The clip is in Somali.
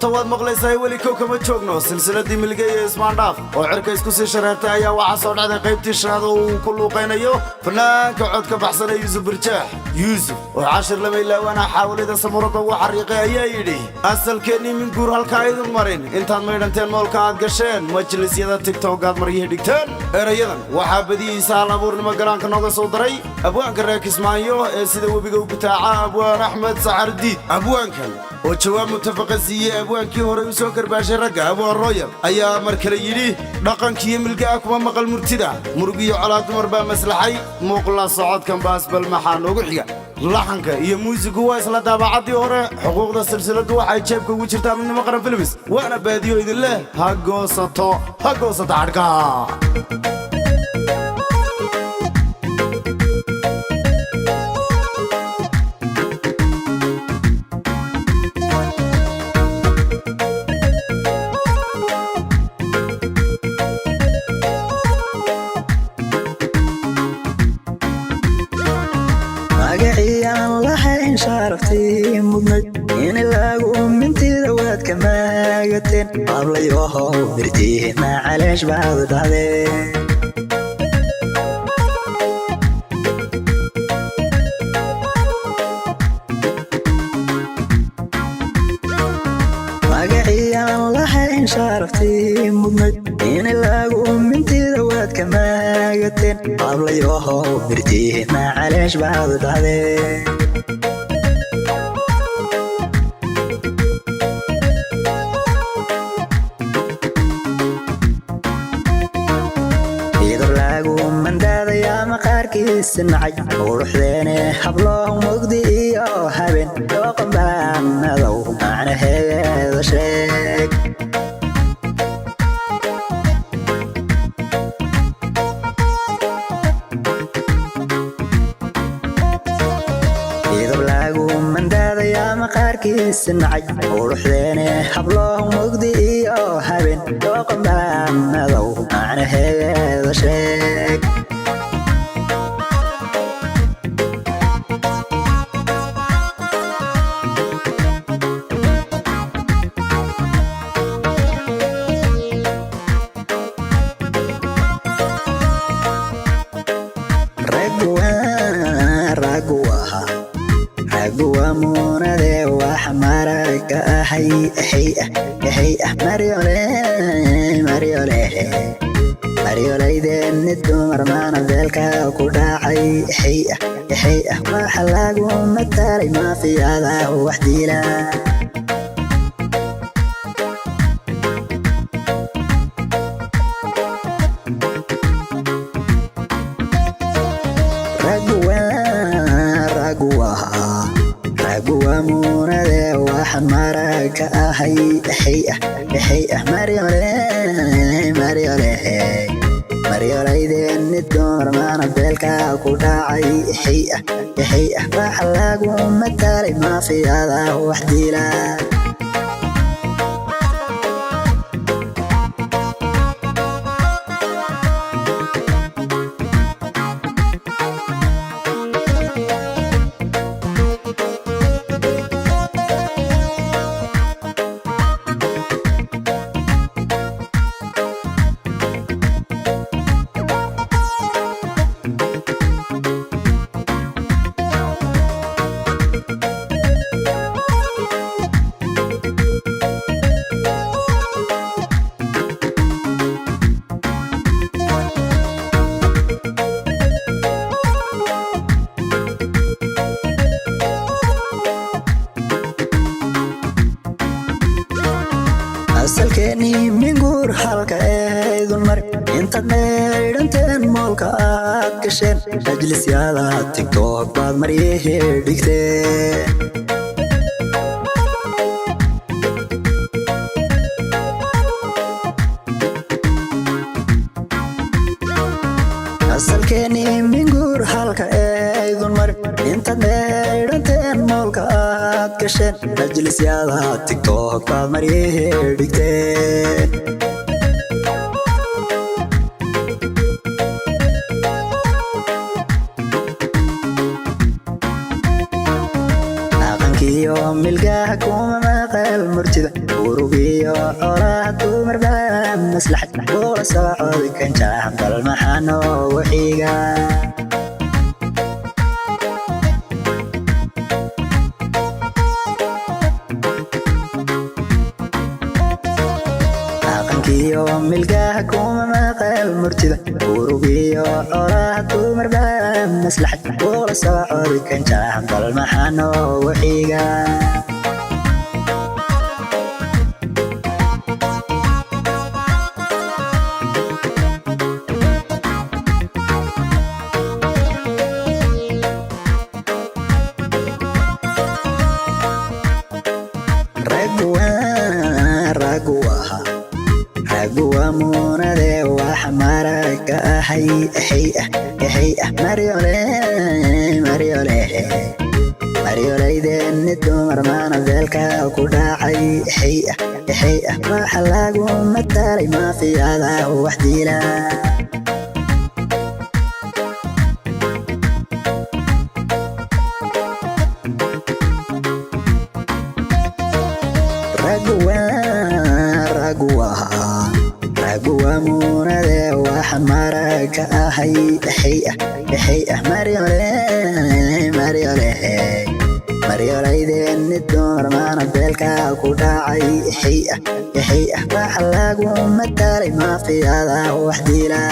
تواد مقليساي ولي كوكما جوجنو silsiladii milgo iyo ismandhaaf oo cirka isku sii shareertay ayaa waxa soo dhacday qaybtii shanaad oo ku luuqeynayo fanaanka codka baxsanay Yusuf oo cashir lama ilaawana xawlida samarada ugu xariiqay ayaa yidhi asalkeeni min guur halka idin marin intaad meedhanteen moolka aad gasheen majlisyada TikTok aad mariyay dhigteen erayadan waxa badiisa abuurnimo garaanka nooga soo daray abwaanka reekismaayo ee sida webiga ugu taaca abwaan Axmed Sacardiid abwaankan oo jawaab mutafaqasiye abwaankii hore u soo garbaashay ragga abwaan Royal ayaa mar kale yidhi dhaqankii milgaa kuma maqal murtida murugiyo colaad dumar baa maslaxay muuqla socodkan baas bal maxaan ugu xiga laxanka iyo muusigu waa isla daabacadii hore xuquuqda silsiladu waxay jeebka ugu jirtaa midnimo qaran films waana baadiyo idin leh ha goosato xadhka شارفتي مدنك إن لاقو من تدوات كما قتين قبل يوهو برتيه ما علاش بعض بعدين واقعيا الله شارفتي مدنك إن لاقو من تدوات كما قتين قبل يوهو برتيه ما علاش بعض بعدين سنعج وروحنا حبلهم مقدي هبن وقم بامدو معنى هذا شيك إذا بلاقوا من دادا يا مقاركي سنعج وروحنا حبلهم مقدي هبن وقم بامدو معنى هذا شيك مريولي دين الدمر معنا ذلك كداعي حيئة ما حلاقو متالي ما في هذا وحدي لا رقوا مونا ذي واحد مرك حيئة مريولي دين الدمر معنا ذلك كداعي حيئة ما حلاقو متالي ما في هذا وحدي لا asalkeeni min guur halka eedun mar inta meedhanteen moolka aad gasheen majlisyada TikTok baad mariyay dhigteen asalkeeni min guur halka eedun mar inta meedhanteen moolka aad gasheen majlisyada TikTok baad mariyay dhigteen milgaha kuma maqal murtida urugiyo xoolaha dumarba maslaxad kula socod kan jaahan dal maxano waxiga aqankiyo milga kuma maqal murtida urugiyo xoolaha dumarba maslaxad kula socod kan jaahan dal maxano waxiga ragwa munade waxmaraka maryolaydeeni dumar maana beelka ku dhacay waxa lagu matalay maafiyada wax dila ragwa munade waxmaraka maryolaydeeni dumar maana beelka ku dhacay waxa lagu matalay maafiyada wax dila